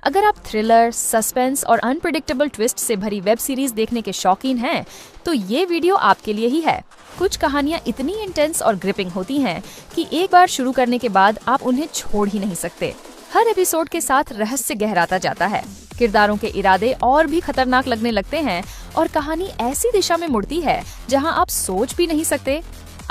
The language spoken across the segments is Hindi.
अगर आप थ्रिलर, सस्पेंस और अनप्रेडिक्टेबल ट्विस्ट से भरी वेब सीरीज देखने के शौकीन हैं, तो ये वीडियो आपके लिए ही है। कुछ कहानियां इतनी इंटेंस और ग्रिपिंग होती हैं कि एक बार शुरू करने के बाद आप उन्हें छोड़ ही नहीं सकते। हर एपिसोड के साथ रहस्य गहराता जाता है, किरदारों के इरादे और भी खतरनाक लगने लगते हैं और कहानी ऐसी दिशा में मुड़ती है जहां आप सोच भी नहीं सकते।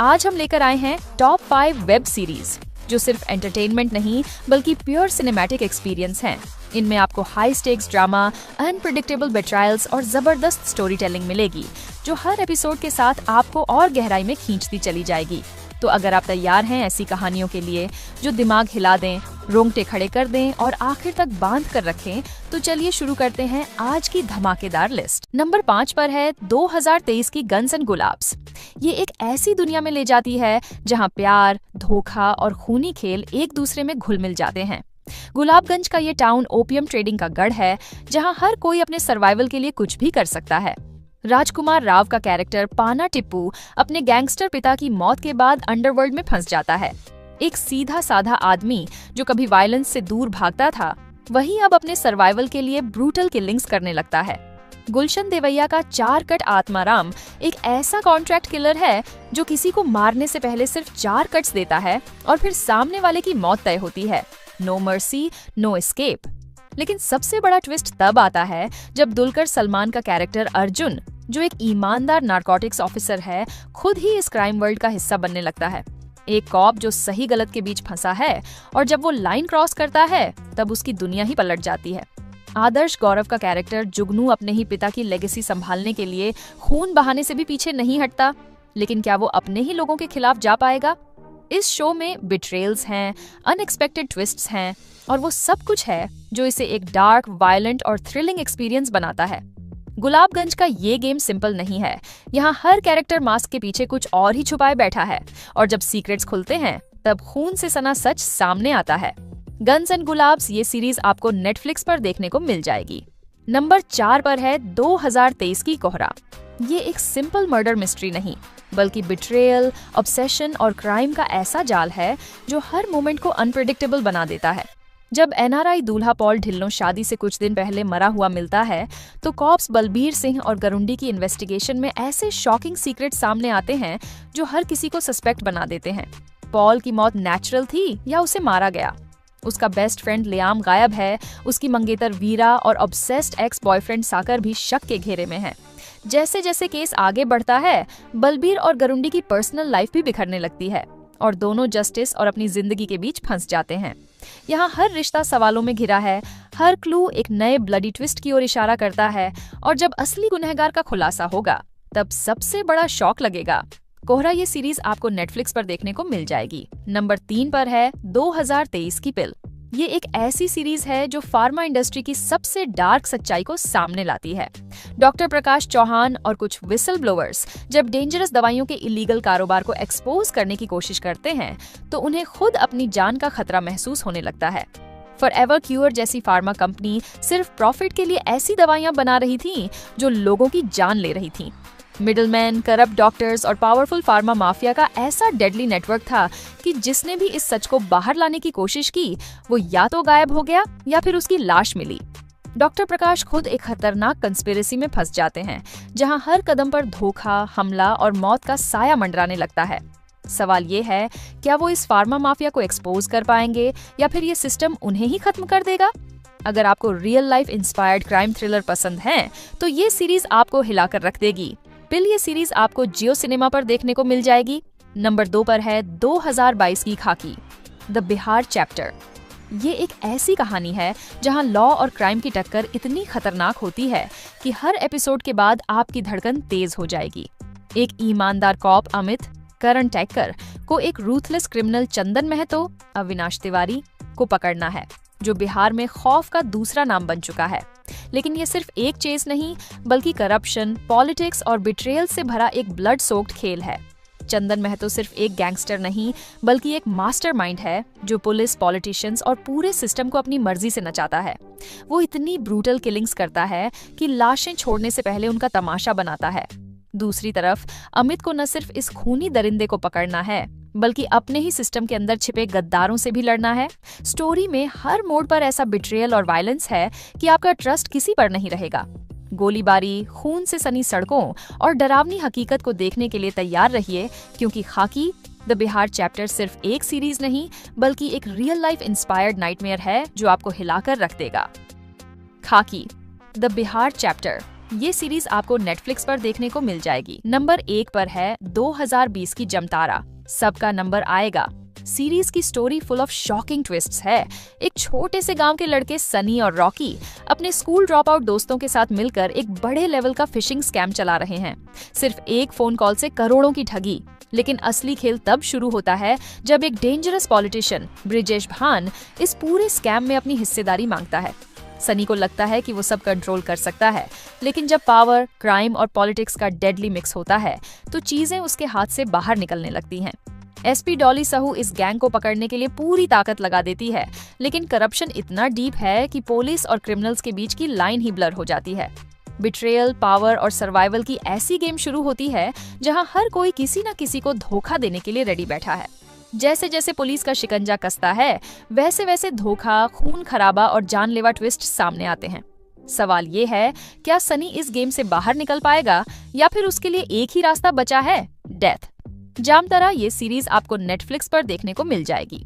आज हम लेकर आए हैं टॉप 5 वेब सीरीज जो सिर्फ एंटरटेनमेंट नहीं बल्कि प्योर सिनेमैटिक एक्सपीरियंस हैं। इनमें आपको हाई स्टेक्स ड्रामा, अनप्रेडिक्टेबल बेट्रायल्स और जबरदस्त स्टोरी टेलिंग मिलेगी जो हर एपिसोड के साथ आपको और गहराई में खींचती चली जाएगी। तो अगर आप तैयार हैं ऐसी कहानियों के लिए जो दिमाग हिला दें, रोंगटे खड़े कर दें और आखिर तक बांध कर रखें, तो चलिए शुरू करते हैं आज की धमाकेदार लिस्ट। नंबर 5 पर है 2023 की गन्स एंड गुलाब्स। ये एक ऐसी दुनिया में ले जाती है जहां प्यार, धोखा और खूनी खेल एक दूसरे में घुल मिल जाते हैं। गुलाबगंज का ये टाउन ओपियम ट्रेडिंग का गढ़ है जहां हर कोई अपने सर्वाइवल के लिए कुछ भी कर सकता है। राजकुमार राव का कैरेक्टर पाना टिप्पू अपने गैंगस्टर पिता की मौत के बाद अंडरवर्ल्ड में फंस जाता है। एक सीधा साधा आदमी जो कभी वायलेंस से दूर भागता था, वही अब अपने सर्वाइवल के लिए ब्रूटल किलिंग्स करने लगता है। गुलशन देवैया का 4 कट आत्माराम एक ऐसा कॉन्ट्रैक्ट किलर है जो किसी को मारने से पहले सिर्फ 4 कट्स देता है और फिर सामने वाले की मौत तय होती है। No mercy, no escape. लेकिन सबसे बड़ा ट्विस्ट तब आता है जब दुलकर सलमान का कैरेक्टर अर्जुन, जो एक ईमानदार नारकोटिक्स ऑफिसर है, खुद ही इस क्राइम वर्ल्ड का हिस्सा बनने लगता है। एक कॉप जो सही गलत के बीच फंसा है और जब वो लाइन क्रॉस करता है तब उसकी दुनिया ही पलट जाती है। आदर्श गौरव का कैरेक्टर जुगनू अपने ही पिता की लेगेसी संभालने के लिए खून बहाने से भी पीछे नहीं हटता, लेकिन क्या वो अपने ही लोगों के खिलाफ जा पाएगा? इस शो में बिट्रेयल्स हैं, अनएक्सपेक्टेड ट्विस्ट्स हैं और वो सब कुछ है जो इसे एक डार्क, वायलेंट और थ्रिलिंग एक्सपीरियंस बनाता है। गुलाबगंज का ये गेम सिंपल नहीं है। यहाँ हर कैरेक्टर मास्क के पीछे कुछ और ही छुपाए बैठा है और जब सीक्रेट्स खुलते हैं तब खून से सना सच सामने आता है। गन्स एंड गुलाब्स ये सीरीज आपको नेटफ्लिक्स पर देखने को मिल जाएगी। नंबर 4 पर है 2023 की कोहरा। ये एक सिंपल मर्डर मिस्ट्री नहीं बल्कि बिट्रेयल, ऑब्सेशन और क्राइम का ऐसा जाल है जो हर मोमेंट को अनप्रेडिक्टेबल बना देता है। जब एनआरआई दूल्हा पॉल ढिल्लों शादी से कुछ दिन पहले मरा हुआ मिलता है तो कॉप्स बलबीर सिंह और गरुंडी की इन्वेस्टिगेशन में ऐसे शॉकिंग सीक्रेट सामने आते हैं जो हर किसी को सस्पेक्ट बना देते हैं। पॉल की मौत नेचुरल थी या उसे मारा गया? उसका बेस्ट फ्रेंड लियाम गायब है, उसकी मंगेतर वीरा और ऑब्सेस्ड एक्स बॉयफ्रेंड साकर भी शक के घेरे में है। जैसे जैसे केस आगे बढ़ता है, बलबीर और गरुंडी की पर्सनल लाइफ भी बिखरने लगती है और दोनों जस्टिस और अपनी जिंदगी के बीच फंस जाते हैं। यहाँ हर रिश्ता सवालों में घिरा है, हर क्लू एक नए ब्लडी ट्विस्ट की ओर इशारा करता है और जब असली गुनहगार का खुलासा होगा तब सबसे बड़ा शॉक लगेगा। कोहरा ये सीरीज आपको नेटफ्लिक्स पर देखने को मिल जाएगी। नंबर 3 पर है 2023 की पिल। ये एक ऐसी सीरीज है जो फार्मा इंडस्ट्री की सबसे डार्क सच्चाई को सामने लाती है। डॉक्टर प्रकाश चौहान और कुछ विसल ब्लोअर्स जब डेंजरस दवाइयों के इलीगल कारोबार को एक्सपोज करने की कोशिश करते हैं तो उन्हें खुद अपनी जान का खतरा महसूस होने लगता है। फॉरएवर क्यूर जैसी फार्मा कंपनी सिर्फ प्रॉफिट के लिए ऐसी दवाइयां बना रही थी जो लोगों की जान ले रही थी। मिडलमैन, करप्ट डॉक्टर्स और पावरफुल फार्मा माफिया का ऐसा डेडली नेटवर्क था कि जिसने भी इस सच को बाहर लाने की कोशिश की वो या तो गायब हो गया या फिर उसकी लाश मिली। डॉक्टर प्रकाश खुद एक खतरनाक कंस्पिरेसी में फंस जाते हैं जहां हर कदम पर धोखा, हमला और मौत का साया मंडराने लगता है। सवाल ये है, क्या वो इस फार्मा माफिया को एक्सपोज कर पाएंगे या फिर ये सिस्टम उन्हें ही खत्म कर देगा? अगर आपको real life inspired crime thriller पसंद है तो ये सीरीज आपको हिलाकर रख देगी। पिल ये सीरीज आपको जियो सिनेमा पर देखने को मिल जाएगी। नंबर 2 पर है 2022 की खाकी, द बिहार चैप्टर। ये एक ऐसी कहानी है जहां लॉ और क्राइम की टक्कर इतनी खतरनाक होती है कि हर एपिसोड के बाद आपकी धड़कन तेज हो जाएगी। एक ईमानदार कॉप अमित, करण टैक्कर को एक रूथलेस क्रिमिनल चंदन महतो, अविनाश तिवारी को पकड़ना है जो बिहार में खौफ का दूसरा नाम बन चुका है। लेकिन ये सिर्फ एक चेस नहीं बल्कि करप्शन, पॉलिटिक्स और बिट्रेयल से भरा एक ब्लड सोक्ड खेल है। चंदन महतो सिर्फ एक गैंगस्टर नहीं बल्कि एक मास्टरमाइंड है जो पुलिस, पॉलिटिशियंस और पूरे सिस्टम को अपनी मर्जी से नचाता है। वो इतनी ब्रूटल किलिंग्स करता है कि लाशें छोड़ने से पहले उनका तमाशा बनाता है। दूसरी तरफ अमित को न सिर्फ इस खूनी दरिंदे को पकड़ना है बल्कि अपने ही सिस्टम के अंदर छिपे गद्दारों से भी लड़ना है। स्टोरी में हर मोड़ पर ऐसा बिट्रियल और वायलेंस है कि आपका ट्रस्ट किसी पर नहीं रहेगा। गोलीबारी, खून से सनी सड़कों और डरावनी हकीकत को देखने के लिए तैयार रहिए, क्योंकि खाकी द बिहार चैप्टर सिर्फ एक सीरीज नहीं बल्कि एक रियल लाइफ इंस्पायर्ड नाइटमेयर है जो आपको हिलाकर रख देगा। खाकी द बिहार चैप्टर, ये सीरीज आपको नेटफ्लिक्स पर देखने को मिल जाएगी। नंबर 1 पर है 2020 की जमतारा, सबका नंबर आएगा। सीरीज की story full of shocking twists है। एक छोटे से गांव के लड़के सनी और रॉकी अपने स्कूल ड्रॉप आउट दोस्तों के साथ मिलकर एक बड़े लेवल का फिशिंग स्कैम चला रहे हैं। सिर्फ एक फोन कॉल से करोड़ों की ठगी। लेकिन असली खेल तब शुरू होता है जब एक डेंजरस पॉलिटिशियन ब्रिजेश भान इस पूरे स्कैम में अपनी हिस्सेदारी मांगता है। सनी को लगता है कि वो सब कंट्रोल कर सकता है, लेकिन जब पावर, क्राइम और पॉलिटिक्स का डेडली मिक्स होता है तो चीजें उसके हाथ से बाहर निकलने लगती हैं। एसपी डॉली सहू इस गैंग को पकड़ने के लिए पूरी ताकत लगा देती है, लेकिन करप्शन इतना डीप है कि पुलिस और क्रिमिनल्स के बीच की लाइन ही ब्लर हो जाती है। बिट्रेयल, पावर और सर्वाइवल की ऐसी गेम शुरू होती है जहां हर कोई किसी न किसी को धोखा देने के लिए रेडी बैठा है। जैसे जैसे पुलिस का शिकंजा कसता है, वैसे वैसे धोखा, खून खराबा और जानलेवा ट्विस्ट सामने आते हैं। सवाल ये है, क्या सनी इस गेम से बाहर निकल पाएगा या फिर उसके लिए एक ही रास्ता बचा है, डेथ। जामतारा ये सीरीज आपको नेटफ्लिक्स पर देखने को मिल जाएगी।